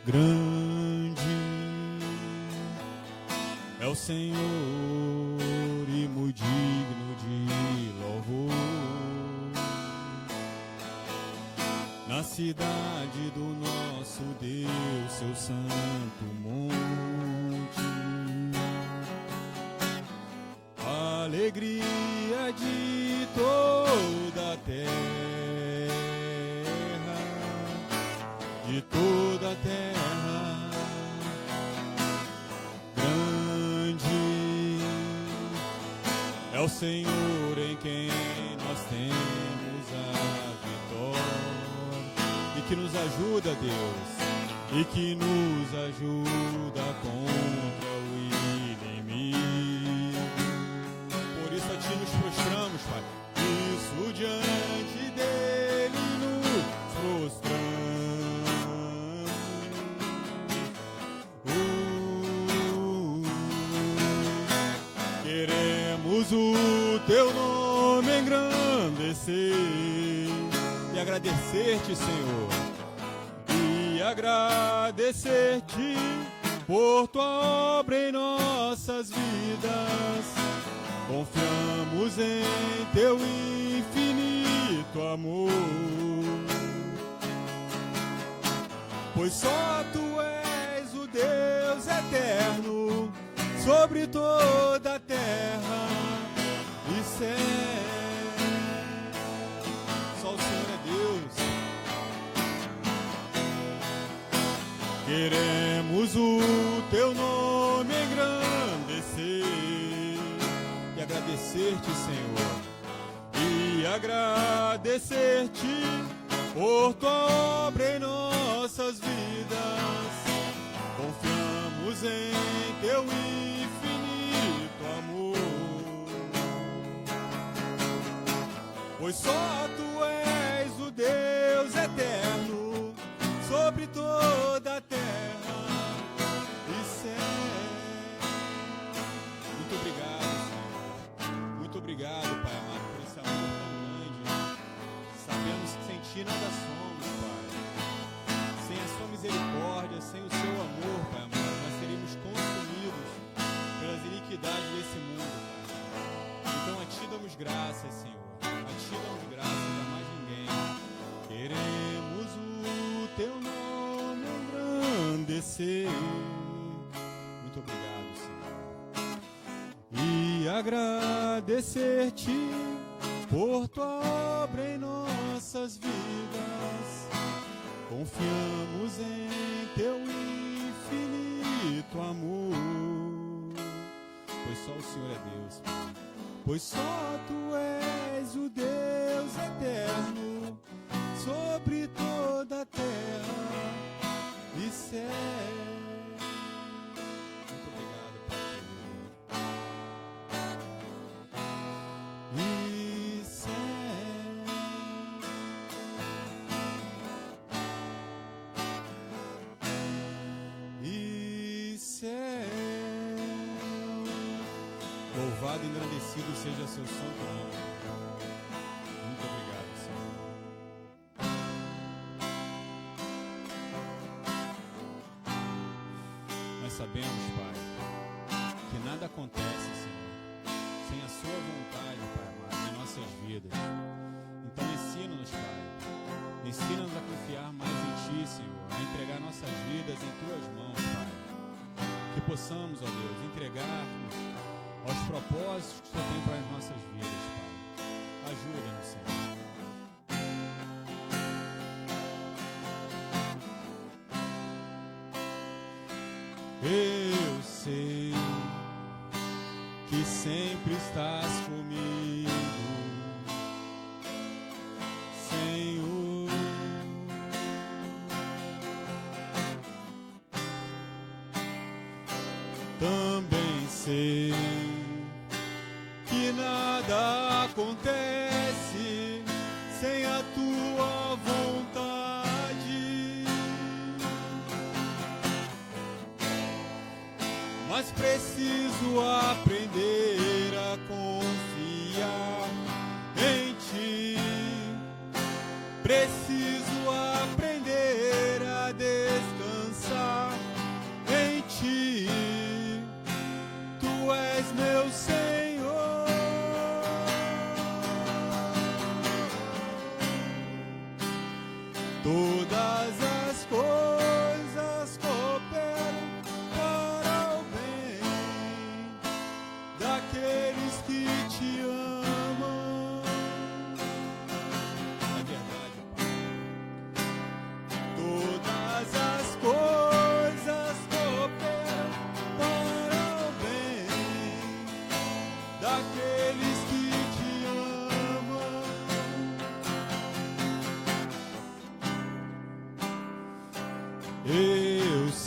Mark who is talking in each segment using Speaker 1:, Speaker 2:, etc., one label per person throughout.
Speaker 1: Grande é o Senhor e muito digno de louvor. Na cidade do nosso Deus, seu santo monte, a alegria de toda a terra, de toda a terra. Grande é o Senhor em quem nós temos a vitória, e que nos ajuda, Deus, e que nos ajuda contra o inimigo. Por isso a Ti nos prostramos, Pai, isso diante dele nos prostramos. Queremos o Teu nome engrandecer e agradecer-Te, Senhor, e agradecer-Te por Tua obra em nossas vidas. Confiamos em Teu infinito amor, pois só Tu és o Deus eterno sobre toda a terra e céu. Só o Senhor é Deus. Queremos o Teu nome engrandecer e agradecer-Te, Senhor, e agradecer-Te por Tua obra em nossas vidas. Confiamos em Teu infinito amor, pois só Tu és o Deus eterno sobre toda a terra e céu. Muito obrigado, Senhor. Muito obrigado, Pai amado, por esse amor tão grande. Sabemos que sem Ti nada somos, Pai. Sem a Sua misericórdia, sem o Seu amor, Pai amado, nós seríamos consumidos pelas iniquidades desse mundo, Pai. Então a Ti damos graças, Senhor. A Ti damos graças, a mais ninguém. Queremos o Teu nome engrandecer. Muito obrigado, Senhor. E agradecer-Te por Tua obra em nossas vidas. Confiamos em Teu infinito amor, pois só o Senhor é Deus, pois só Tu és o Deus eterno sobre toda a terra e céu. Muito obrigado, Pai. E céu. E céu. Louvado e engrandecido seja Seu santo nome. Muito obrigado, Senhor. Nós sabemos, Pai, que nada acontece, Senhor, sem a Sua vontade, Pai amado, em nossas vidas. Então ensina-nos, Pai. Ensina-nos a confiar mais em Ti, Senhor, a entregar nossas vidas em Tuas mãos, Pai. Que possamos, ó Deus, entregar-nos aos propósitos que o Senhor tem para as nossas vidas, Pai. Ajuda-nos, Senhor. Eu sei que sempre estás comigo, Senhor. Também sei que nada acontece sem a Tua vontade, mas preciso aprender a confiar em Ti. Preciso aprender a descansar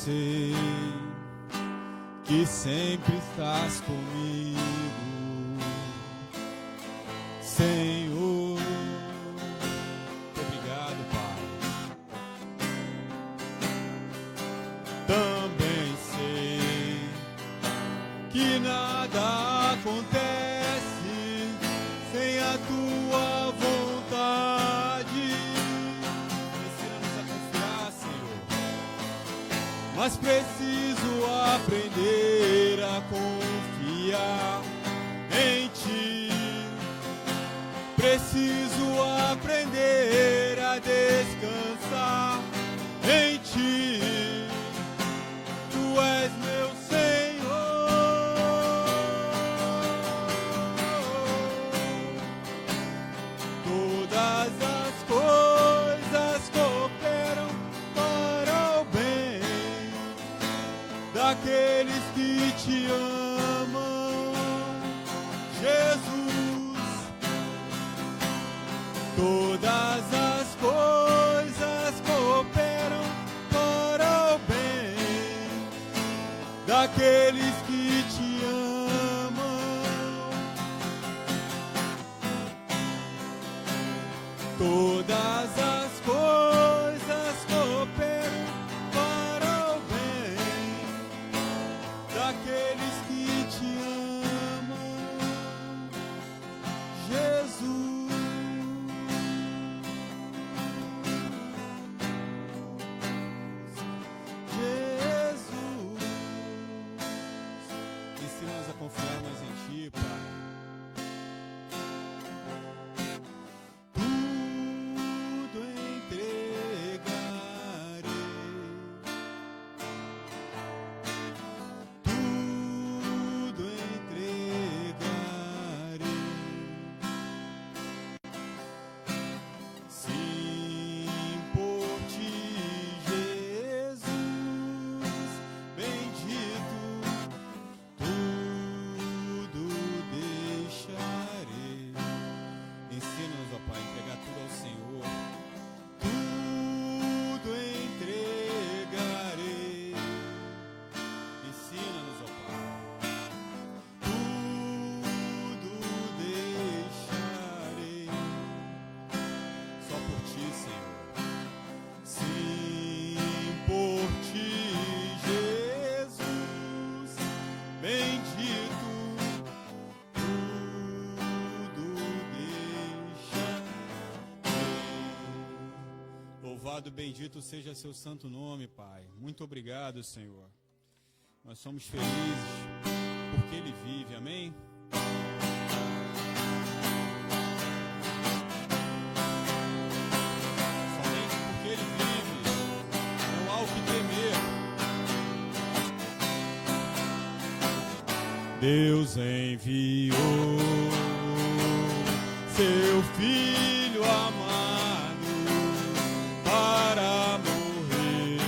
Speaker 1: sei que sempre estás comigo, Senhor. Obrigado, Pai. Também sei que nada acontece sem a tua vontade. Ensina-nos a confiar, Senhor. Mas preciso aprender a confiar em Ti. Preciso aprender a descansar em Ti. Tu és meu Senhor. Todas as coisas cooperam para o bem daqueles que Te amam, Jesus. Todas as coisas cooperam para o bem daqueles que Te amam. Todas as coisas cooperam para o bem daqueles que Te amam, Jesus. Ensina-nos a confiar mais em Ti, Pai. Tudo entregarei, tudo entregarei. Sim, por Ti, Jesus, bendito. Tudo deixarei. Ensina-nos, ó Pai, a entregar tudo ao Senhor. Tudo entregarei. Ensina-nos, ó Pai. Tudo deixarei. Só por Ti, Senhor. Sim, por Ti, Jesus, bendito. Louvado, bendito seja Seu santo nome, Pai. Muito obrigado, Senhor. Nós somos felizes porque Ele vive, amém? Somente porque Ele vive, não há o que temer. Deus enviou Seu Filho amado para morrer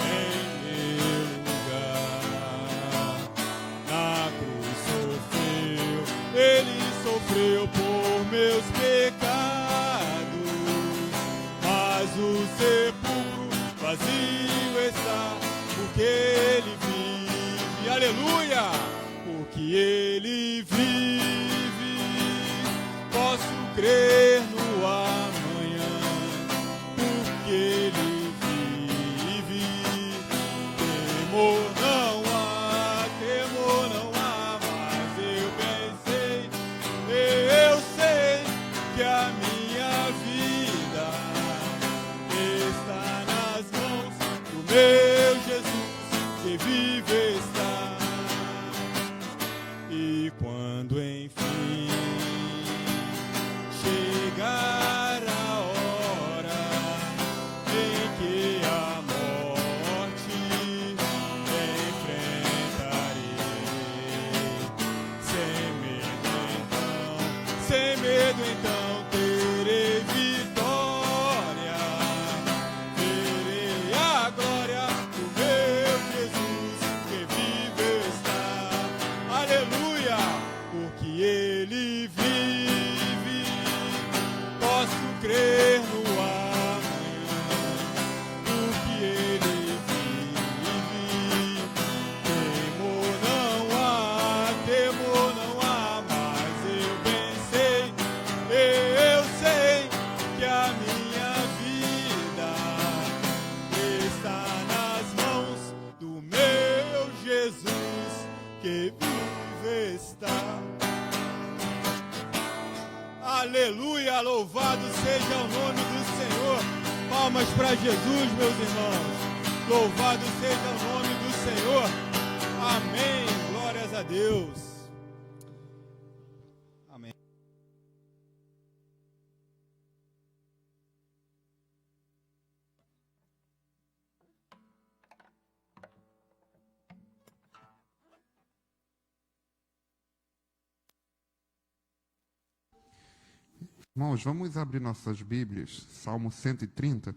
Speaker 1: em meu lugar. Na cruz sofreu, Ele sofreu por meus pecados, mas o sepulcro vazio está, porque Ele vive, aleluia, porque Ele vive, posso crer no amanhã, porque Ele vive. Temor não há, mas eu bem sei, eu sei que a minha vida está nas mãos do meu Jesus, que vive está. E quando enfim chegar a hora em que a morte enfrentarei, sem medo então terei vitória, verei a glória do meu Jesus, que vive está, aleluia, porque Ele vive, posso crer no amanhã, porque Ele Aleluia, louvado seja o nome do Senhor. Palmas para Jesus, meus irmãos. Louvado seja o nome do Senhor. Amém. Glórias a Deus. Amém.
Speaker 2: Irmãos, vamos abrir nossas Bíblias, Salmo 130.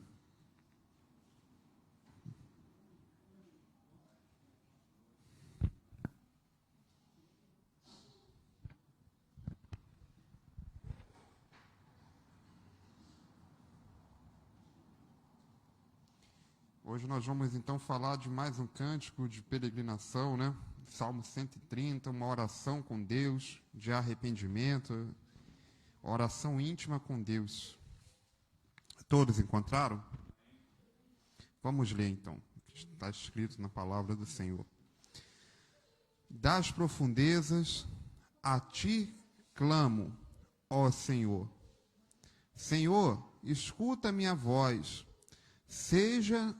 Speaker 2: Hoje nós vamos então falar de mais um cântico de peregrinação, né? Salmo 130, uma oração com Deus, de arrependimento, oração íntima com Deus. Todos encontraram? Vamos ler então, o que está escrito na palavra do Senhor. Das profundezas a ti clamo, ó Senhor. Senhor, escuta minha voz, seja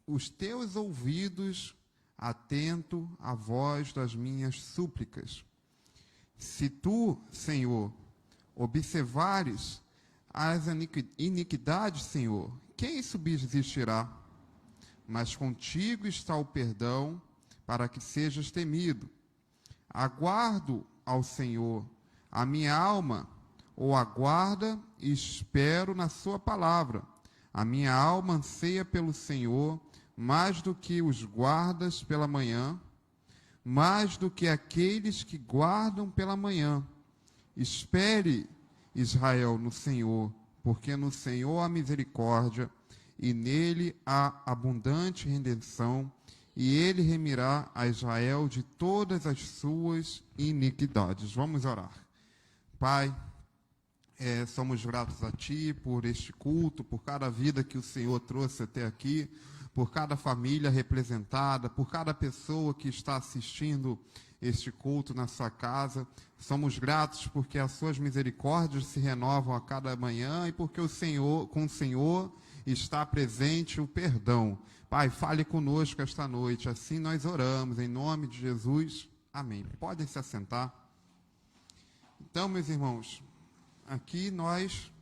Speaker 2: os teus ouvidos atento à voz das minhas súplicas. Se tu, Senhor, observares as iniquidades, Senhor, quem subsistirá? Mas contigo está o perdão, para que sejas temido. Aguardo ao Senhor, a minha alma o aguarda e espero na sua palavra. A minha alma anseia pelo Senhor, mais do que os guardas pela manhã, mais do que aqueles que guardam pela manhã. Espere, Israel, no Senhor, porque no Senhor há misericórdia, e nele há abundante redenção, e ele remirá a Israel de todas as suas iniquidades. Vamos orar. Pai, somos gratos a Ti por este culto, por cada vida que o Senhor trouxe até aqui, por cada família representada, por cada pessoa que está assistindo este culto na sua casa. Somos gratos porque as suas misericórdias se renovam a cada manhã e porque com o Senhor está presente o perdão. Pai, fale conosco esta noite, assim nós oramos, em nome de Jesus. Amém. Podem se assentar. Então, meus irmãos, aqui nós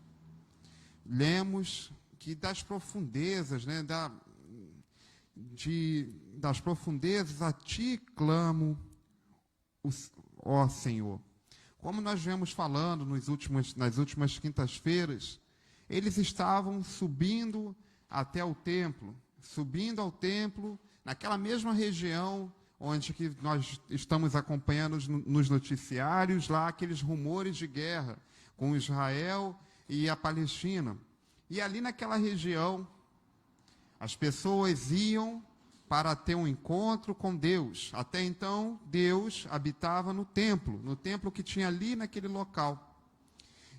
Speaker 2: lemos que das profundezas, né, das profundezas a Ti clamo, ó Senhor. Como nós viemos falando nas últimas quintas-feiras, eles estavam subindo até o templo, subindo ao templo, naquela mesma região onde que nós estamos acompanhando nos noticiários, lá aqueles rumores de guerra com Israel e a Palestina. E ali naquela região, as pessoas iam para ter um encontro com Deus. Até então, Deus habitava no templo que tinha ali naquele local.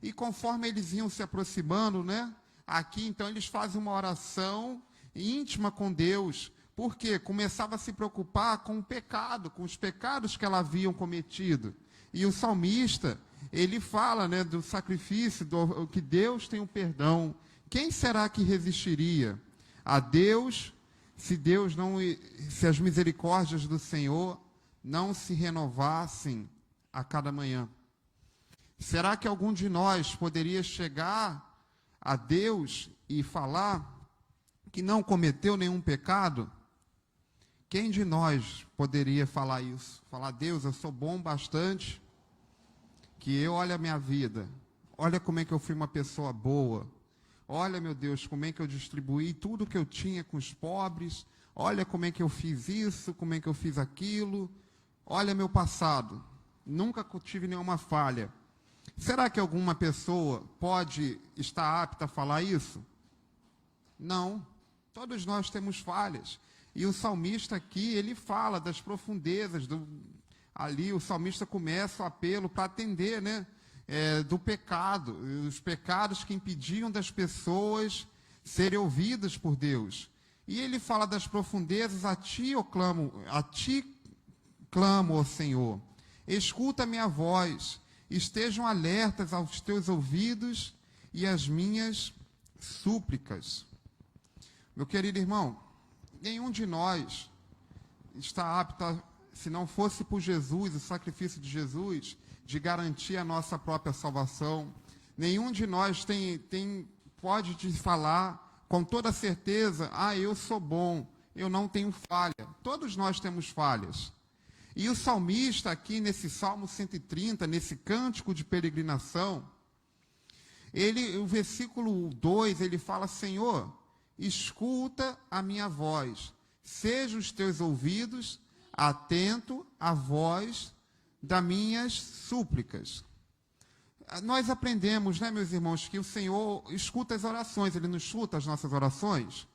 Speaker 2: E conforme eles iam se aproximando, né, aqui então eles fazem uma oração íntima com Deus, porque começava a se preocupar com o pecado, com os pecados que ela haviam cometido. E o salmista, ele fala, né, do sacrifício, que Deus tem o perdão. Quem será que resistiria a Deus, se as misericórdias do Senhor não se renovassem a cada manhã? Será que algum de nós poderia chegar a Deus e falar que não cometeu nenhum pecado? Quem de nós poderia falar isso? Falar: Deus, eu sou bom bastante, que olha a minha vida, olha como é que eu fui uma pessoa boa, olha, meu Deus, como é que eu distribuí tudo que eu tinha com os pobres, olha como é que eu fiz isso, como é que eu fiz aquilo, olha meu passado, nunca tive nenhuma falha. Será que alguma pessoa pode estar apta a falar isso? Não, todos nós temos falhas. E o salmista aqui, ele fala das profundezas, ali o salmista começa o apelo para atender, né, do pecado, os pecados que impediam das pessoas serem ouvidas por Deus. E ele fala das profundezas: a ti clamo, ó Senhor, escuta a minha voz, estejam alertas aos teus ouvidos e as minhas súplicas. Meu querido irmão, nenhum de nós está apto, se não fosse por Jesus, o sacrifício de Jesus, de garantir a nossa própria salvação. Nenhum de nós pode te falar com toda certeza, eu sou bom, eu não tenho falha. Todos nós temos falhas. E o salmista aqui nesse Salmo 130, nesse cântico de peregrinação, o versículo 2, ele fala, Senhor, escuta a minha voz, sejam os teus ouvidos atento à voz das minhas súplicas. Nós aprendemos, né, meus irmãos, que o Senhor escuta as orações, Ele não escuta as nossas orações?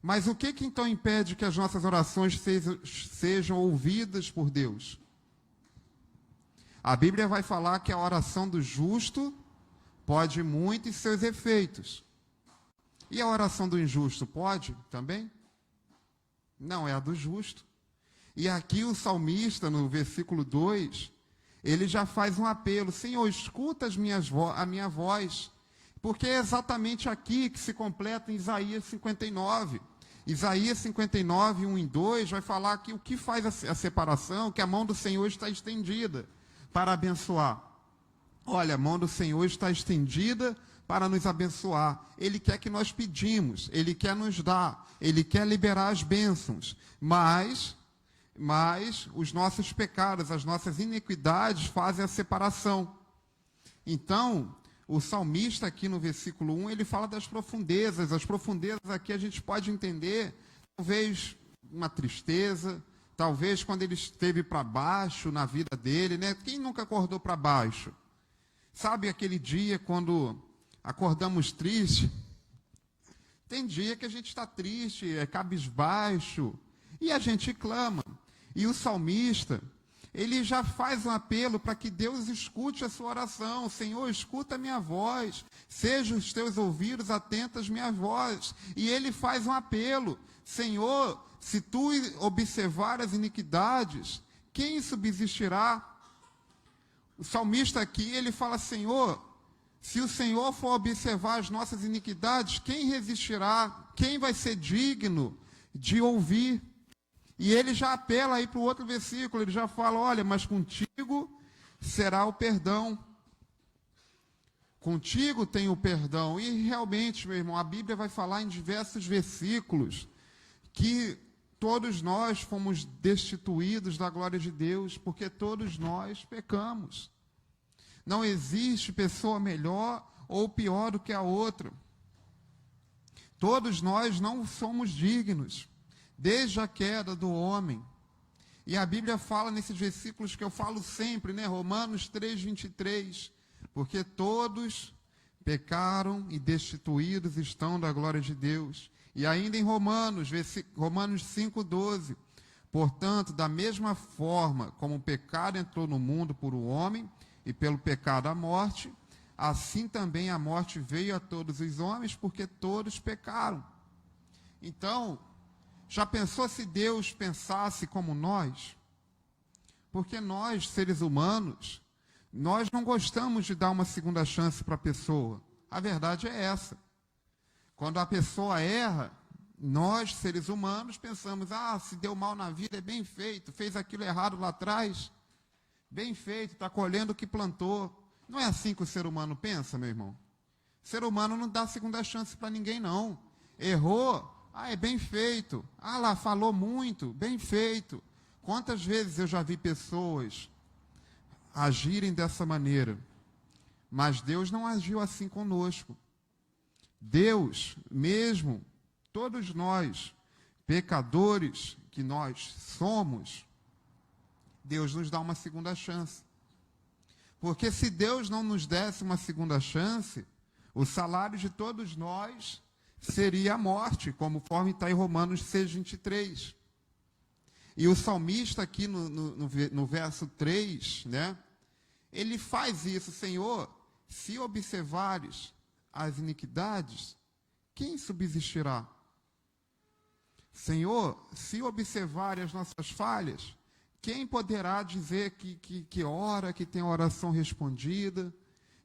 Speaker 2: Mas o que então impede que as nossas orações sejam ouvidas por Deus? A Bíblia vai falar que a oração do justo pode muito em seus efeitos. E a oração do injusto pode também? Não, é a do justo. E aqui o salmista, no versículo 2, ele já faz um apelo. Senhor, escuta a minha voz. Porque é exatamente aqui que se completa em Isaías 59. Isaías 59, 1 e 2, vai falar que o que faz a separação, que a mão do Senhor está estendida para abençoar. Olha, a mão do Senhor está estendida para nos abençoar. Ele quer que nós pedimos, Ele quer nos dar, Ele quer liberar as bênçãos. Mas os nossos pecados, as nossas iniquidades fazem a separação. Então, o salmista aqui no versículo 1, ele fala das profundezas. As profundezas aqui a gente pode entender, talvez uma tristeza, talvez quando ele esteve para baixo na vida dele, né? Quem nunca acordou para baixo? Sabe aquele dia quando acordamos triste? Tem dia que a gente está triste, é cabisbaixo, e a gente clama. E o salmista, ele já faz um apelo para que Deus escute a sua oração. Senhor, escuta a minha voz, sejam os teus ouvidos atentos à minha voz. E ele faz um apelo. Senhor, se tu observar as iniquidades, quem subsistirá? O salmista aqui, ele fala, Senhor, se o Senhor for observar as nossas iniquidades, quem resistirá? Quem vai ser digno de ouvir? E ele já apela aí para o outro versículo, ele já fala, olha, mas contigo será o perdão. Contigo tem o perdão. E realmente, meu irmão, a Bíblia vai falar em diversos versículos que todos nós fomos destituídos da glória de Deus, porque todos nós pecamos. Não existe pessoa melhor ou pior do que a outra. Todos nós não somos dignos, desde a queda do homem. E a Bíblia fala nesses versículos que eu falo sempre, né? Romanos 3:23, porque todos pecaram e destituídos estão da glória de Deus. E ainda em Romanos 5:12, portanto, da mesma forma como o pecado entrou no mundo por um homem, e pelo pecado a morte, assim também a morte veio a todos os homens, porque todos pecaram. Então, já pensou se Deus pensasse como nós? Porque nós, seres humanos, nós não gostamos de dar uma segunda chance para a pessoa. A verdade é essa. Quando a pessoa erra, nós, seres humanos, pensamos, se deu mal na vida, é bem feito, fez aquilo errado lá atrás, bem feito, está colhendo o que plantou. Não é assim que o ser humano pensa, meu irmão? O ser humano não dá segunda chance para ninguém, não. Errou, é bem feito. Lá, falou muito, bem feito. Quantas vezes eu já vi pessoas agirem dessa maneira? Mas Deus não agiu assim conosco. Deus, mesmo todos nós, pecadores que nós somos, Deus nos dá uma segunda chance. Porque se Deus não nos desse uma segunda chance, o salário de todos nós seria a morte, conforme está em Romanos 6:23. E o salmista aqui no verso 3, né, ele faz isso, Senhor, se observares as iniquidades, quem subsistirá? Senhor, se observarem as nossas falhas, quem poderá dizer que ora, que tem oração respondida,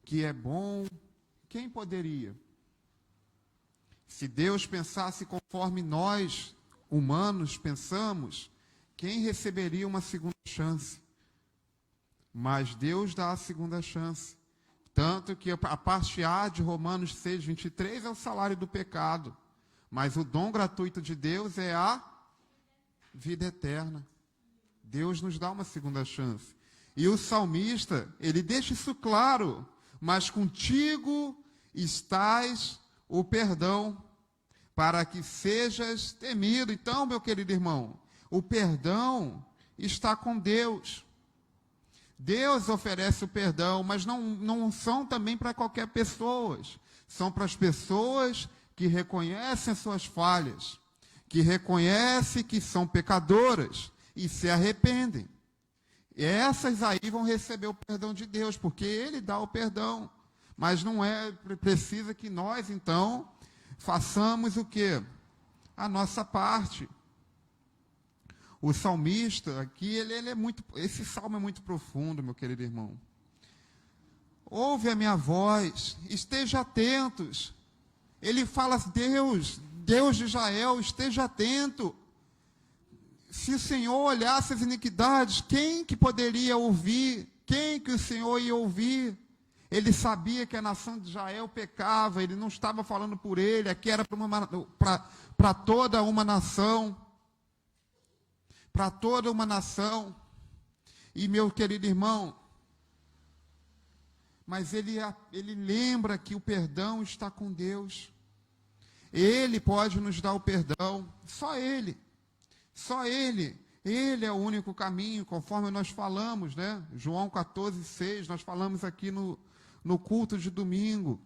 Speaker 2: que é bom, Quem poderia? Se Deus pensasse conforme nós, humanos, pensamos, quem receberia uma segunda chance? Mas Deus dá a segunda chance. Tanto que a parte A de Romanos 6, 23 é o salário do pecado. Mas o dom gratuito de Deus é a vida eterna. Deus nos dá uma segunda chance. E o salmista, ele deixa isso claro. Mas contigo estás o perdão, para que sejas temido. Então, meu querido irmão, o perdão está com Deus. Deus oferece o perdão, mas não são também para qualquer pessoa. São para as pessoas que reconhecem as suas falhas, que reconhecem que são pecadoras e se arrependem. E essas aí vão receber o perdão de Deus, porque Ele dá o perdão. Mas não é precisa que nós, então, façamos o quê? A nossa parte. O salmista aqui, ele é muito, esse salmo é muito profundo, meu querido irmão. Ouve a minha voz, esteja atentos. Ele fala, Deus de Israel, esteja atento. Se o Senhor olhasse as iniquidades, quem que poderia ouvir? Quem que o Senhor ia ouvir? Ele sabia que a nação de Israel pecava, ele não estava falando por ele, aqui era para toda uma nação. Para toda uma nação. E meu querido irmão, mas ele lembra que o perdão está com Deus. Ele pode nos dar o perdão, só Ele. Só Ele. Ele é o único caminho, conforme nós falamos, né? João 14:6, nós falamos aqui no culto de domingo.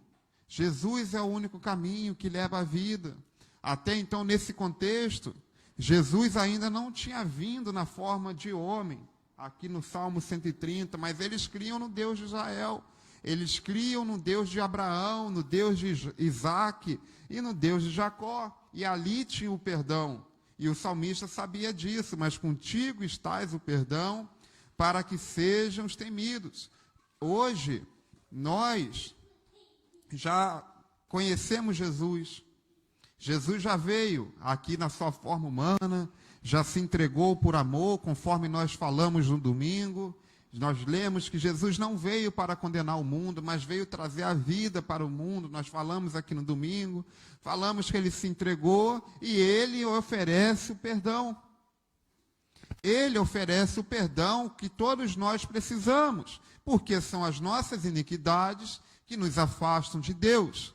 Speaker 2: Jesus é o único caminho que leva à vida. Até então, nesse contexto, Jesus ainda não tinha vindo na forma de homem, aqui no Salmo 130, mas eles criam no Deus de Israel, eles criam no Deus de Abraão, no Deus de Isaac e no Deus de Jacó, e ali tinha o perdão, e o salmista sabia disso, mas contigo estás o perdão, para que sejam os temidos. Hoje, nós já conhecemos Jesus. Jesus já veio aqui na sua forma humana, já se entregou por amor, conforme nós falamos no domingo. Nós lemos que Jesus não veio para condenar o mundo, mas veio trazer a vida para o mundo. Nós falamos aqui no domingo, falamos que ele se entregou e ele oferece o perdão. Ele oferece o perdão que todos nós precisamos, porque são as nossas iniquidades que nos afastam de Deus.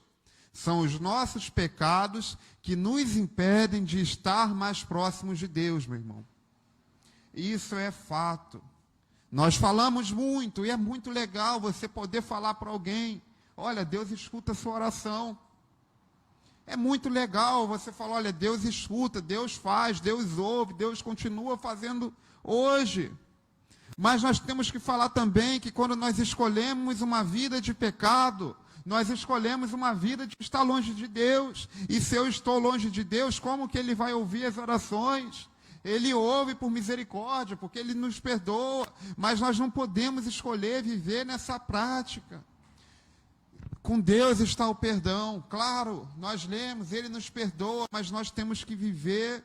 Speaker 2: São os nossos pecados que nos impedem de estar mais próximos de Deus, meu irmão. Isso é fato. Nós falamos muito, e é muito legal você poder falar para alguém, olha, Deus escuta a sua oração. É muito legal você falar, olha, Deus escuta, Deus faz, Deus ouve, Deus continua fazendo hoje. Mas nós temos que falar também que quando nós escolhemos uma vida de pecado, nós escolhemos uma vida de estar longe de Deus. E se eu estou longe de Deus, como que Ele vai ouvir as orações? Ele ouve por misericórdia, porque Ele nos perdoa. Mas nós não podemos escolher viver nessa prática. Com Deus está o perdão. Claro, nós lemos, Ele nos perdoa, mas nós temos que viver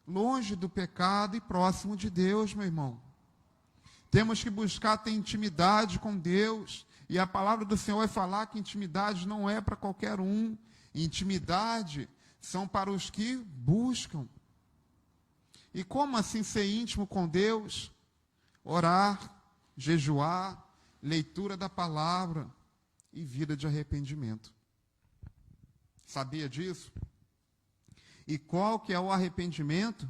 Speaker 2: longe do pecado e próximo de Deus, meu irmão. Temos que buscar ter intimidade com Deus. E a palavra do Senhor vai falar que intimidade não é para qualquer um. Intimidade são para os que buscam. E como assim ser íntimo com Deus? Orar, jejuar, leitura da palavra e vida de arrependimento. Sabia disso? E qual que é o arrependimento?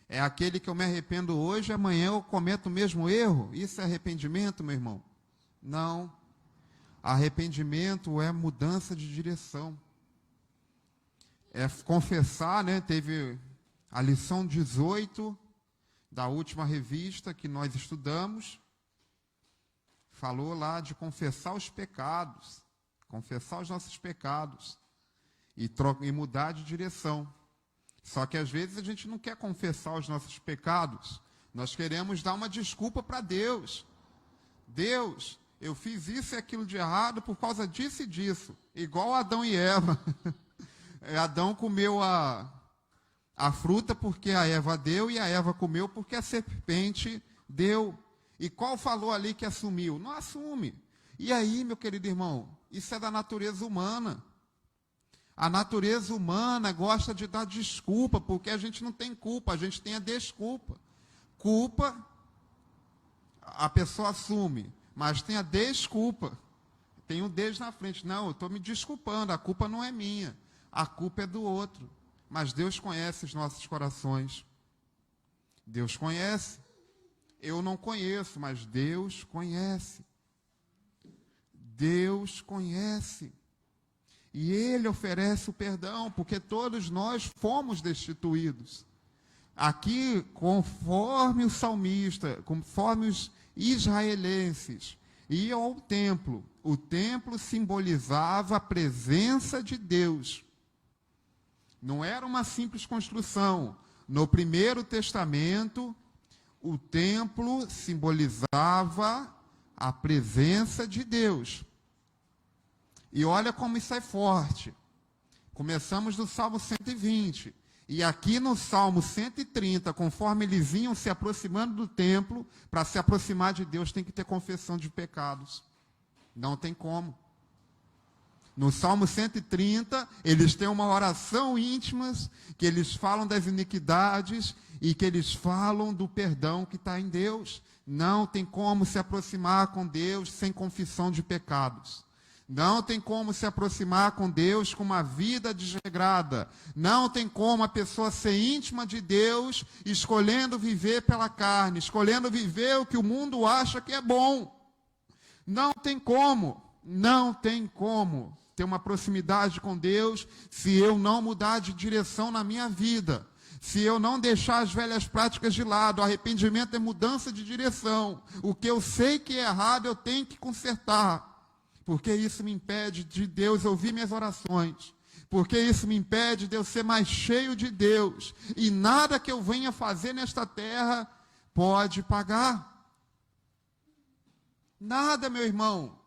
Speaker 2: É aquele que eu me arrependo hoje e amanhã eu cometo o mesmo erro? Isso é arrependimento, meu irmão? Não. Arrependimento é mudança de direção. É confessar, né? Teve a lição 18 da última revista que nós estudamos. Falou lá de confessar os pecados. Confessar os nossos pecados. E mudar de direção. Só que às vezes a gente não quer confessar os nossos pecados. Nós queremos dar uma desculpa para Deus. Deus, eu fiz isso e aquilo de errado por causa disso e disso. Igual Adão e Eva. Adão comeu a fruta porque a Eva deu, e a Eva comeu porque a serpente deu. E qual falou ali que assumiu? Não assume. E aí, meu querido irmão, isso é da natureza humana. A natureza humana gosta de dar desculpa, porque a gente não tem culpa, a gente tem a desculpa. Culpa, a pessoa assume, mas tem a desculpa. Tem um Deus na frente. Não, eu estou me desculpando, a culpa não é minha, a culpa é do outro. Mas Deus conhece os nossos corações. Deus conhece. Eu não conheço, mas Deus conhece. Deus conhece. E Ele oferece o perdão, porque todos nós fomos destituídos. Aqui, conforme o salmista, conforme os israelenses iam ao templo, o templo simbolizava a presença de Deus. Não era uma simples construção. No Primeiro Testamento, o templo simbolizava a presença de Deus. E olha como isso é forte. Começamos do Salmo 120. E aqui no Salmo 130, conforme eles iam se aproximando do templo, para se aproximar de Deus tem que ter confissão de pecados. Não tem como. No Salmo 130, eles têm uma oração íntima, que eles falam das iniquidades e que eles falam do perdão que está em Deus. Não tem como se aproximar com Deus sem confissão de pecados. Não tem como se aproximar com Deus com uma vida desregrada. Não tem como a pessoa ser íntima de Deus escolhendo viver pela carne, escolhendo viver o que o mundo acha que é bom. Não tem como ter uma proximidade com Deus se eu não mudar de direção na minha vida. Se eu não deixar as velhas práticas de lado. Arrependimento é mudança de direção. O que eu sei que é errado, eu tenho que consertar. Porque isso me impede de Deus ouvir minhas orações. Porque isso me impede de eu ser mais cheio de Deus. E nada que eu venha fazer nesta terra pode pagar. Nada, meu irmão.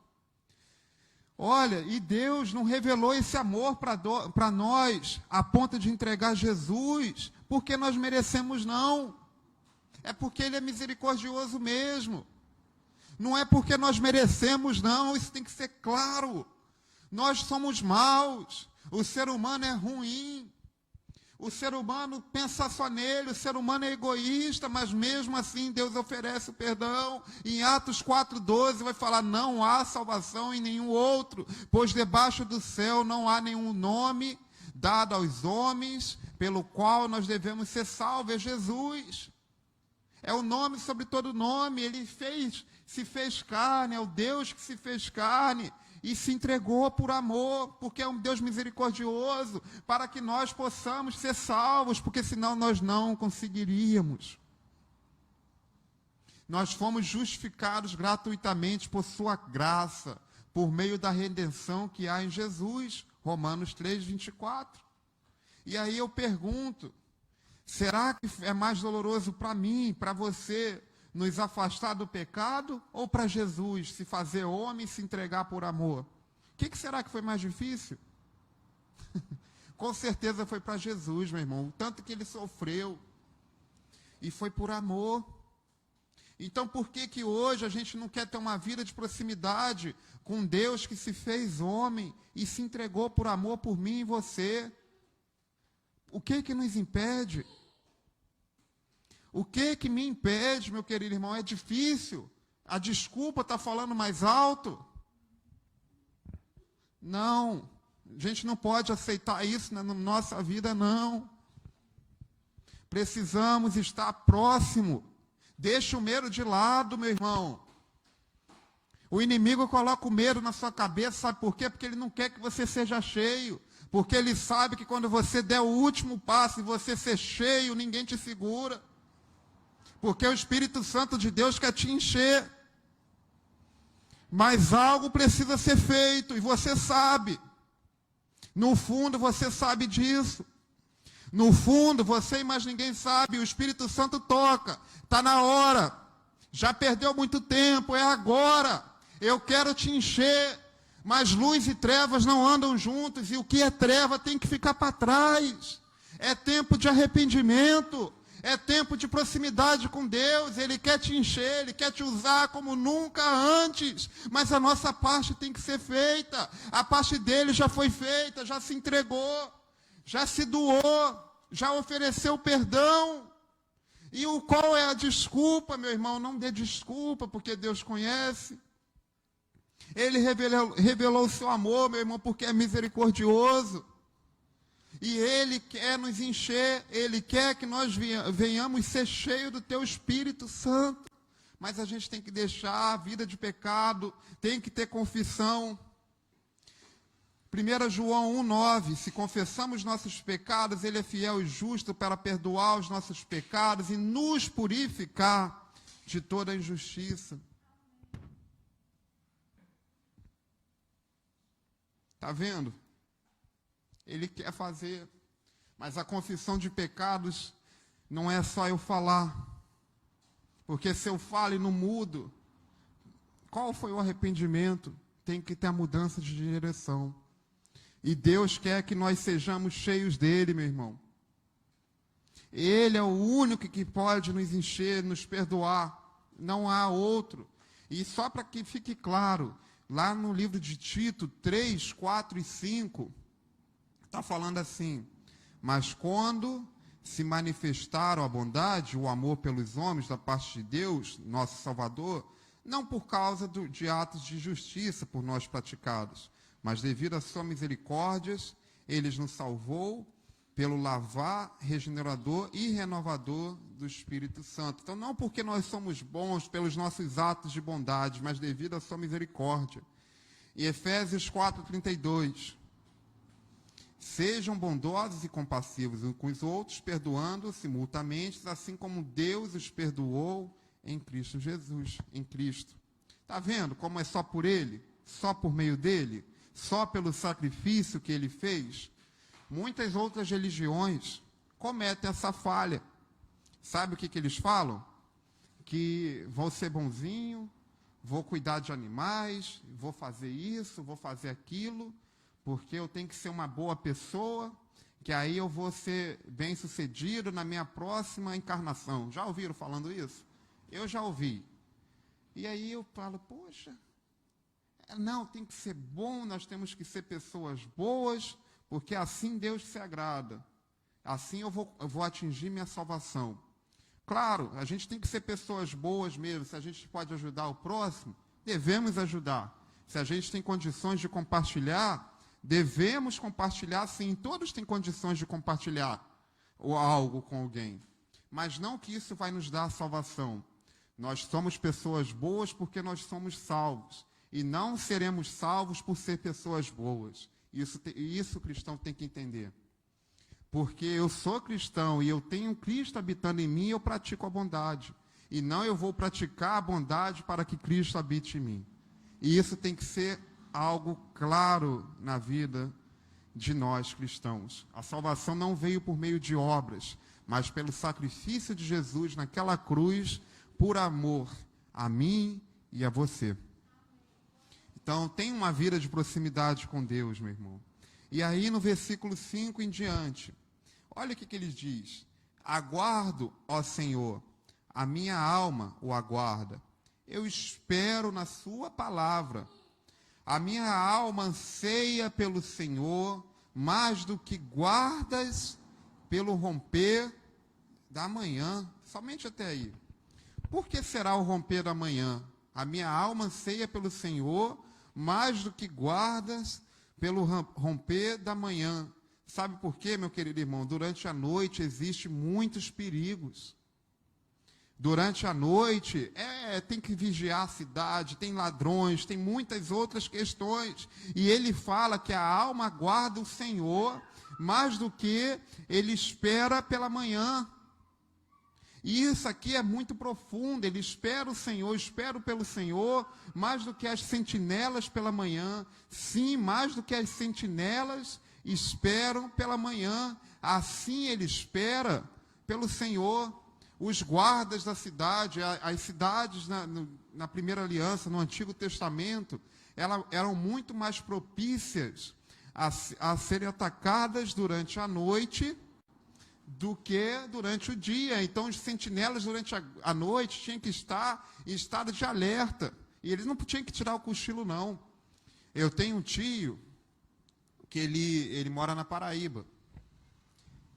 Speaker 2: Olha, e Deus não revelou esse amor para nós a ponto de entregar Jesus, porque nós merecemos, não. É porque Ele é misericordioso mesmo. Não é porque nós merecemos, não. Isso tem que ser claro. Nós somos maus. O ser humano é ruim. O ser humano pensa só nele. O ser humano é egoísta, mas mesmo assim Deus oferece o perdão. Em Atos 4,12 vai falar: não há salvação em nenhum outro, pois debaixo do céu não há nenhum nome dado aos homens pelo qual nós devemos ser salvos. É Jesus. É o nome sobre todo nome. Ele se fez carne, é o Deus que se fez carne e se entregou por amor, porque é um Deus misericordioso, para que nós possamos ser salvos, porque senão nós não conseguiríamos. Nós fomos justificados gratuitamente por sua graça, por meio da redenção que há em Jesus, Romanos 3:24. E aí eu pergunto, será que é mais doloroso para mim, para você, nos afastar do pecado, ou para Jesus se fazer homem e se entregar por amor? O que será que foi mais difícil? Com certeza foi para Jesus, meu irmão. O tanto que ele sofreu. E foi por amor. Então por que hoje a gente não quer ter uma vida de proximidade com Deus que se fez homem e se entregou por amor por mim e você? O que nos impede? O que me impede, meu querido irmão? É difícil? A desculpa está falando mais alto? Não. A gente não pode aceitar isso na nossa vida, não. Precisamos estar próximo. Deixa o medo de lado, meu irmão. O inimigo coloca o medo na sua cabeça, sabe por quê? Porque ele não quer que você seja cheio. Porque ele sabe que quando você der o último passo e você ser cheio, ninguém te segura. Porque o Espírito Santo de Deus quer te encher. Mas algo precisa ser feito, e você sabe. No fundo, você sabe disso. No fundo, você e mais ninguém sabe, o Espírito Santo toca. Está na hora. Já perdeu muito tempo, é agora. Eu quero te encher, mas luz e trevas não andam juntos, e o que é treva tem que ficar para trás. É tempo de arrependimento, é tempo de proximidade com Deus. Ele quer te encher, Ele quer te usar como nunca antes, mas a nossa parte tem que ser feita. A parte dele já foi feita, já se entregou, já se doou, já ofereceu perdão. E qual é a desculpa, meu irmão? Não dê desculpa, porque Deus conhece. Ele revelou o seu amor, meu irmão, porque é misericordioso. E Ele quer nos encher, Ele quer que nós venhamos ser cheios do Teu Espírito Santo. Mas a gente tem que deixar a vida de pecado, tem que ter confissão. 1 João 1,9, se confessamos nossos pecados, Ele é fiel e justo para perdoar os nossos pecados e nos purificar de toda injustiça. Está vendo? Ele quer fazer, mas a confissão de pecados não é só eu falar, porque se eu falo e não mudo, qual foi o arrependimento? Tem que ter a mudança de direção. E Deus quer que nós sejamos cheios dele, meu irmão. Ele é o único que pode nos encher, nos perdoar. Não há outro. E só para que fique claro, lá no livro de Tito 3, 4 e 5, está falando assim: mas quando se manifestaram a bondade, o amor pelos homens da parte de Deus, nosso Salvador, não por causa de atos de justiça por nós praticados, mas devido à sua misericórdia, Ele nos salvou pelo lavar regenerador e renovador do Espírito Santo. Então, não porque nós somos bons pelos nossos atos de bondade, mas devido à sua misericórdia. E Efésios 4:32. Sejam bondosos e compassivos uns com os outros, perdoando-se mutuamente, assim como Deus os perdoou em Cristo Jesus, em Cristo. Está vendo como é só por Ele? Só por meio dEle? Só pelo sacrifício que Ele fez? Muitas outras religiões cometem essa falha. Sabe o que eles falam? Que vou ser bonzinho, vou cuidar de animais, vou fazer isso, vou fazer aquilo, porque eu tenho que ser uma boa pessoa, que aí eu vou ser bem-sucedido na minha próxima encarnação. Já ouviram falando isso? Eu já ouvi. E aí eu falo, poxa, não, tem que ser bom, nós temos que ser pessoas boas, porque assim Deus se agrada. Assim eu vou atingir minha salvação. Claro, a gente tem que ser pessoas boas mesmo. Se a gente pode ajudar o próximo, devemos ajudar. Se a gente tem condições de compartilhar, devemos compartilhar, sim. Todos têm condições de compartilhar algo com alguém. Mas não que isso vai nos dar a salvação. Nós somos pessoas boas porque nós somos salvos. E não seremos salvos por ser pessoas boas. Isso o cristão tem que entender. Porque eu sou cristão e eu tenho Cristo habitando em mim, eu pratico a bondade. E não eu vou praticar a bondade para que Cristo habite em mim. E isso tem que ser algo claro na vida de nós cristãos. A salvação não veio por meio de obras, mas pelo sacrifício de Jesus naquela cruz, por amor a mim e a você. Então, tem uma vida de proximidade com Deus, meu irmão. E aí, no versículo 5 em diante, olha o que ele diz. Aguardo, ó Senhor, a minha alma o aguarda. Eu espero na sua palavra. A minha alma anseia pelo Senhor, mais do que guardas pelo romper da manhã. Somente até aí. Por que será o romper da manhã? A minha alma anseia pelo Senhor, mais do que guardas pelo romper da manhã. Sabe por quê, meu querido irmão? Durante a noite existem muitos perigos. Durante a noite, tem que vigiar a cidade, tem ladrões, tem muitas outras questões. E ele fala que a alma guarda o Senhor, mais do que ele espera pela manhã. E isso aqui é muito profundo. Ele espera o Senhor, espero pelo Senhor, mais do que as sentinelas pela manhã. Sim, mais do que as sentinelas esperam pela manhã. Assim ele espera pelo Senhor. Os guardas da cidade, as cidades na primeira aliança, no Antigo Testamento, eram muito mais propícias a serem atacadas durante a noite do que durante o dia. Então, os sentinelas durante a noite tinham que estar em estado de alerta. E eles não tinham que tirar o cochilo, não. Eu tenho um tio que ele mora na Paraíba.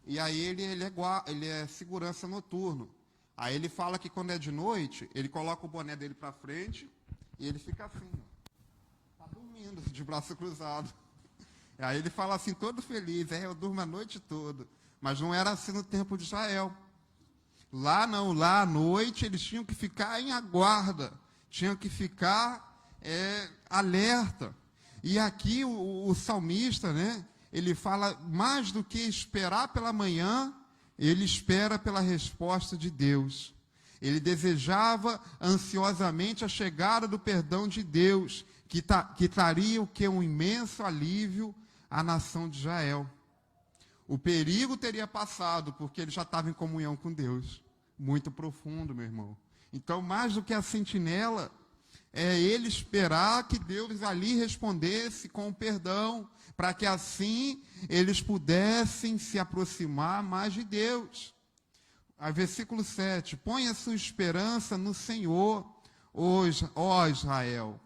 Speaker 2: E aí ele é segurança noturno. Aí ele fala que quando é de noite, ele coloca o boné dele para frente e ele fica assim, ó, tá dormindo, de braço cruzado. Aí ele fala assim, todo feliz, eu durmo a noite toda. Mas não era assim no tempo de Israel. Lá não, lá à noite eles tinham que ficar em aguarda, tinham que ficar alerta. E aqui o salmista, né, ele fala, mais do que esperar pela manhã, ele espera pela resposta de Deus. Ele desejava ansiosamente a chegada do perdão de Deus, que traria o que? Um imenso alívio à nação de Israel. O perigo teria passado, porque ele já estava em comunhão com Deus. Muito profundo, meu irmão. Então, mais do que a sentinela, é ele esperar que Deus ali respondesse com o perdão, para que assim eles pudessem se aproximar mais de Deus. Versículo 7, põe a sua esperança no Senhor, ó Israel,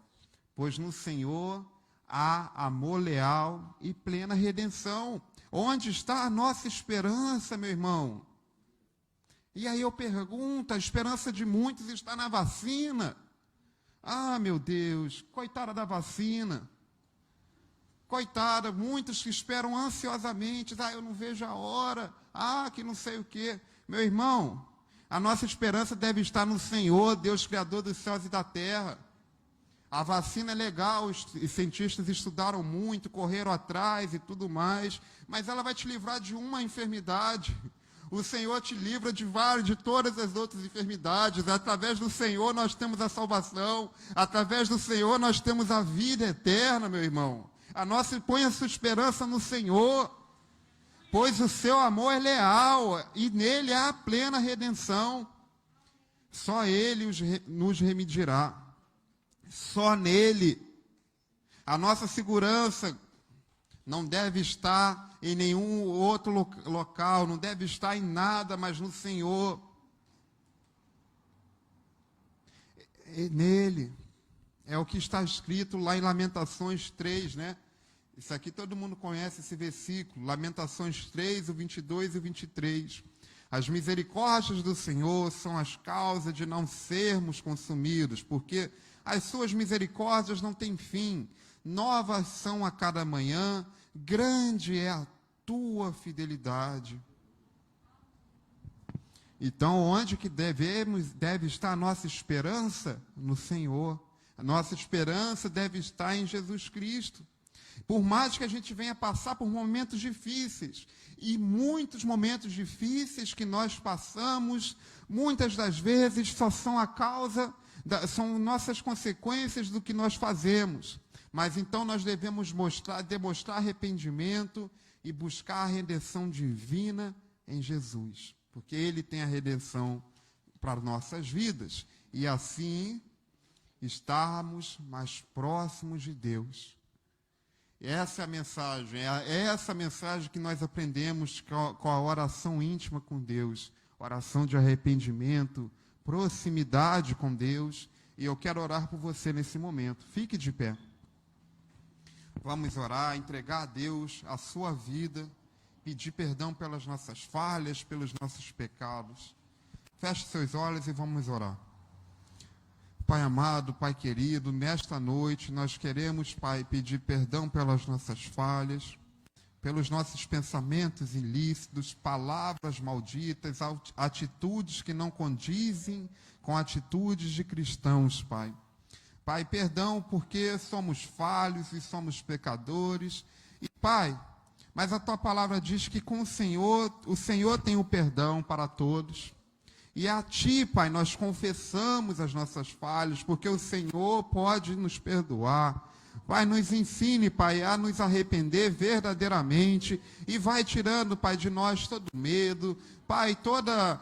Speaker 2: pois no Senhor há amor leal e plena redenção. Onde está a nossa esperança, meu irmão? E aí eu pergunto, a esperança de muitos está na vacina. Ah, meu Deus, coitada da vacina. Coitada, muitos que esperam ansiosamente, eu não vejo a hora, que não sei o quê. Meu irmão, a nossa esperança deve estar no Senhor, Deus Criador dos céus e da terra. A vacina é legal, os cientistas estudaram muito, correram atrás e tudo mais, mas ela vai te livrar de uma enfermidade. O Senhor te livra de todas as outras enfermidades. Através do Senhor nós temos a salvação. Através do Senhor nós temos a vida eterna, meu irmão. Põe a sua esperança no Senhor, pois o seu amor é leal e nele há plena redenção. Só Ele nos remedirá. Só nele. A nossa segurança não deve estar em nenhum outro local, não deve estar em nada, mas no Senhor. Nele. É o que está escrito lá em Lamentações 3, né? Isso aqui todo mundo conhece esse versículo, Lamentações 3, o 22 e o 23. As misericórdias do Senhor são as causas de não sermos consumidos, porque as suas misericórdias não têm fim. Novas são a cada manhã, grande é a tua fidelidade. Então, onde que deve estar a nossa esperança? No Senhor. A nossa esperança deve estar em Jesus Cristo. Por mais que a gente venha passar por momentos difíceis, e muitos momentos difíceis que nós passamos, muitas das vezes só são são nossas consequências do que nós fazemos. Mas então nós devemos demonstrar arrependimento e buscar a redenção divina em Jesus, porque Ele tem a redenção para nossas vidas, e assim estarmos mais próximos de Deus. Essa é a mensagem, é essa mensagem que nós aprendemos com a oração íntima com Deus, oração de arrependimento, proximidade com Deus, e eu quero orar por você nesse momento. Fique de pé. Vamos orar, entregar a Deus a sua vida, pedir perdão pelas nossas falhas, pelos nossos pecados. Feche seus olhos e vamos orar. Pai amado, Pai querido, nesta noite nós queremos, Pai, pedir perdão pelas nossas falhas, pelos nossos pensamentos ilícitos, palavras malditas, atitudes que não condizem com atitudes de cristãos, Pai. Pai, perdão porque somos falhos e somos pecadores. E, Pai, mas a Tua palavra diz que com o Senhor tem o perdão para todos. E a Ti, Pai, nós confessamos as nossas falhas, porque o Senhor pode nos perdoar. Pai, nos ensine, Pai, a nos arrepender verdadeiramente e vai tirando, Pai, de nós todo medo, Pai, toda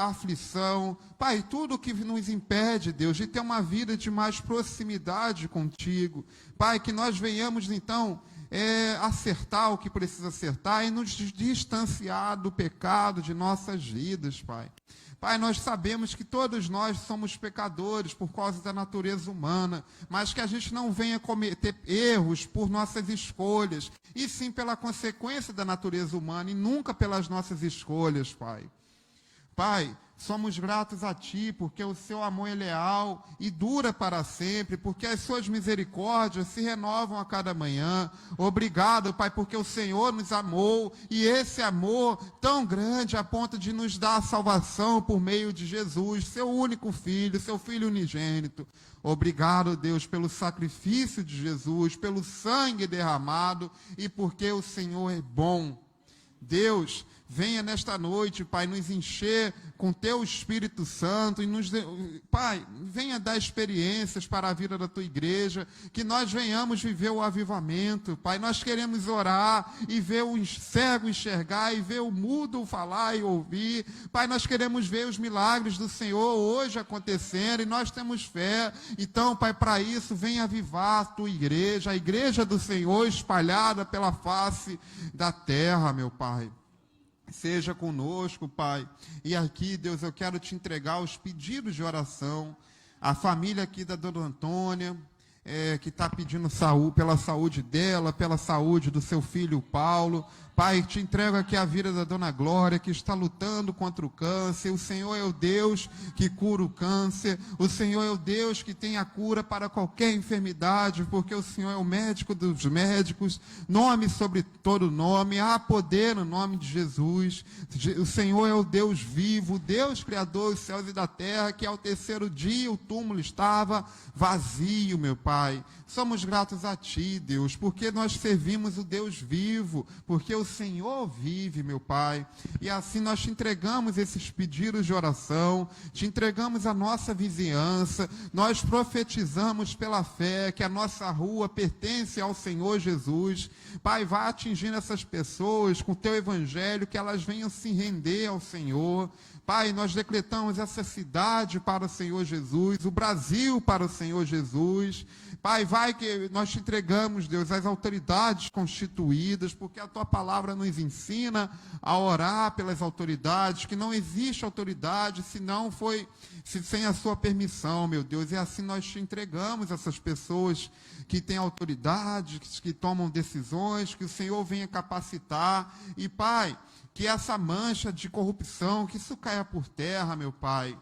Speaker 2: aflição, Pai, tudo que nos impede, Deus, de ter uma vida de mais proximidade contigo. Pai, que nós venhamos, então, acertar o que precisa acertar e nos distanciar do pecado de nossas vidas, Pai. Pai, nós sabemos que todos nós somos pecadores por causa da natureza humana, mas que a gente não venha cometer erros por nossas escolhas, e sim pela consequência da natureza humana, e nunca pelas nossas escolhas, Pai. Pai, somos gratos a Ti, porque o Seu amor é leal e dura para sempre, porque as Suas misericórdias se renovam a cada manhã. Obrigado, Pai, porque o Senhor nos amou, e esse amor tão grande a ponto de nos dar a salvação por meio de Jesus, Seu único Filho, Seu Filho unigênito. Obrigado, Deus, pelo sacrifício de Jesus, pelo sangue derramado, e porque o Senhor é bom. Deus, venha nesta noite, Pai, nos encher com Teu Espírito Santo e Pai, venha dar experiências para a vida da Tua igreja, que nós venhamos viver o avivamento, Pai. Nós queremos orar e ver o cego enxergar e ver o mudo falar e ouvir, Pai. Nós queremos ver os milagres do Senhor hoje acontecendo e nós temos fé. Então, Pai, para isso, venha avivar a Tua igreja, a igreja do Senhor espalhada pela face da terra, meu Pai. Seja conosco, Pai. E aqui, Deus, eu quero Te entregar os pedidos de oração. A família aqui da Dona Antônia, que está pedindo saúde, pela saúde dela, pela saúde do seu filho Paulo. Pai, Te entrego aqui a vida da Dona Glória, que está lutando contra o câncer. O Senhor é o Deus que cura o câncer. O Senhor é o Deus que tem a cura para qualquer enfermidade, porque o Senhor é o médico dos médicos. Nome sobre todo nome. Há poder no nome de Jesus. O Senhor é o Deus vivo, o Deus criador dos céus e da terra, que ao terceiro dia o túmulo estava vazio, meu Pai. Somos gratos a Ti, Deus, porque nós servimos o Deus vivo, porque o Senhor vive, meu Pai. E assim nós Te entregamos esses pedidos de oração, Te entregamos a nossa vizinhança, nós profetizamos pela fé que a nossa rua pertence ao Senhor Jesus. Pai, vá atingindo essas pessoas com o Teu evangelho, que elas venham se render ao Senhor. Pai, nós decretamos essa cidade para o Senhor Jesus, o Brasil para o Senhor Jesus. Pai, vai que nós Te entregamos, Deus, as autoridades constituídas, porque a Tua palavra nos ensina a orar pelas autoridades, que não existe autoridade sem a Sua permissão, meu Deus. E assim nós Te entregamos essas pessoas que têm autoridade, que tomam decisões, que o Senhor venha capacitar. E, Pai, que essa mancha de corrupção, que isso caia por terra, meu Pai.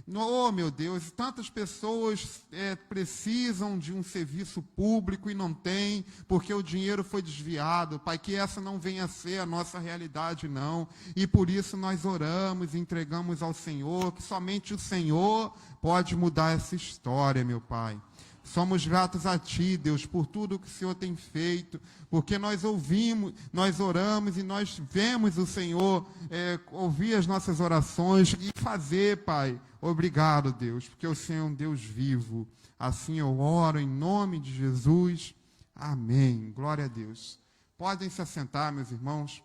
Speaker 2: Oh, meu Deus, tantas pessoas precisam de um serviço público e não têm, porque o dinheiro foi desviado. Pai, que essa não venha a ser a nossa realidade, não. E por isso nós oramos e entregamos ao Senhor, que somente o Senhor pode mudar essa história, meu Pai. Somos gratos a Ti, Deus, por tudo que o Senhor tem feito, porque nós ouvimos, nós oramos e nós vemos o Senhor ouvir as nossas orações e fazer, Pai. Obrigado, Deus, porque o Senhor é um Deus vivo. Assim eu oro em nome de Jesus. Amém. Glória a Deus. Podem se assentar, meus irmãos.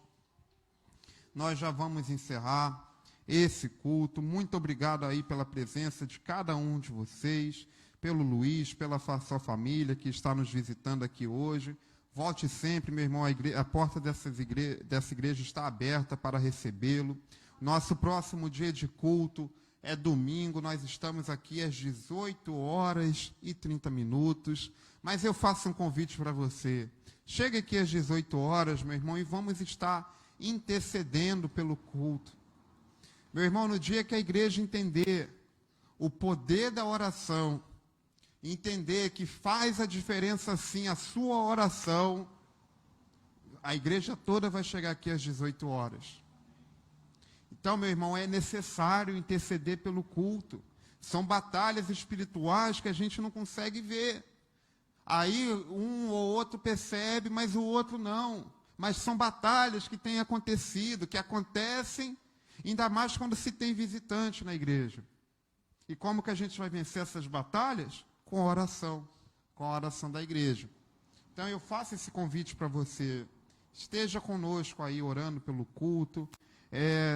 Speaker 2: Nós já vamos encerrar esse culto. Muito obrigado aí pela presença de cada um de vocês, pelo Luiz, pela sua família que está nos visitando aqui hoje. Volte sempre, meu irmão, a porta dessa igreja está aberta para recebê-lo. Nosso próximo dia de culto é domingo, nós estamos aqui às 18h30. Mas eu faço um convite para você. Chegue aqui às 18 horas, meu irmão, e vamos estar intercedendo pelo culto. Meu irmão, no dia que a igreja entender o poder da oração, entender que faz a diferença sim a sua oração, a igreja toda vai chegar aqui às 18 horas. Então, meu irmão, é necessário interceder pelo culto. São batalhas espirituais que a gente não consegue ver. Aí um ou outro percebe, mas o outro não. Mas são batalhas que têm acontecido, que acontecem, ainda mais quando se tem visitante na igreja. E como que a gente vai vencer essas batalhas? Com a oração da igreja. Então eu faço esse convite para você. Esteja conosco aí orando pelo culto.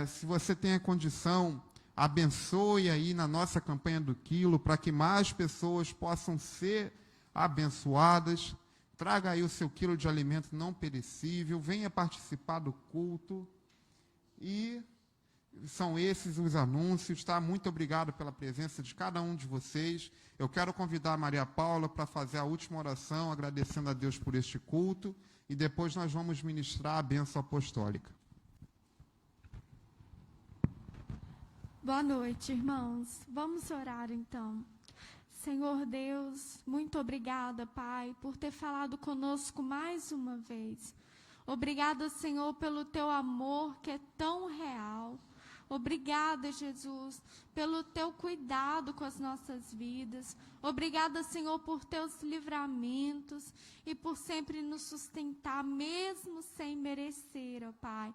Speaker 2: Se você tem a condição, abençoe aí na nossa campanha do quilo, para que mais pessoas possam ser abençoadas. Traga aí o seu quilo de alimento não perecível, venha participar do culto. E são esses os anúncios, tá? Muito obrigado pela presença de cada um de vocês. Eu quero convidar a Maria Paula para fazer a última oração, agradecendo a Deus por este culto, e depois nós vamos ministrar a bênção apostólica.
Speaker 3: Boa noite, irmãos. Vamos orar, então. Senhor Deus, muito obrigada, Pai, por ter falado conosco mais uma vez. Obrigada, Senhor, pelo teu amor que é tão real. Obrigada, Jesus, pelo teu cuidado com as nossas vidas. Obrigada, Senhor, por teus livramentos e por sempre nos sustentar, mesmo sem merecer, ó Pai.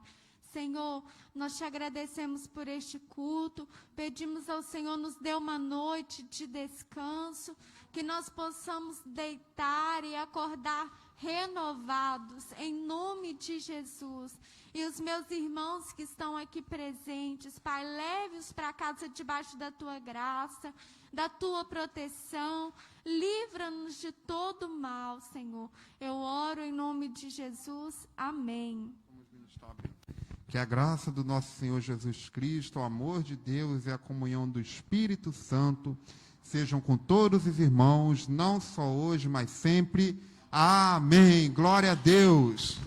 Speaker 3: Senhor, nós te agradecemos por este culto, pedimos ao Senhor, nos dê uma noite de descanso, que nós possamos deitar e acordar renovados, em nome de Jesus. E os meus irmãos que estão aqui presentes, Pai, leve-os para casa debaixo da tua graça, da tua proteção, livra-nos de todo mal, Senhor. Eu oro em nome de Jesus. Amém.
Speaker 2: Que a graça do nosso Senhor Jesus Cristo, o amor de Deus e a comunhão do Espírito Santo sejam com todos os irmãos, não só hoje, mas sempre. Amém. Glória a Deus.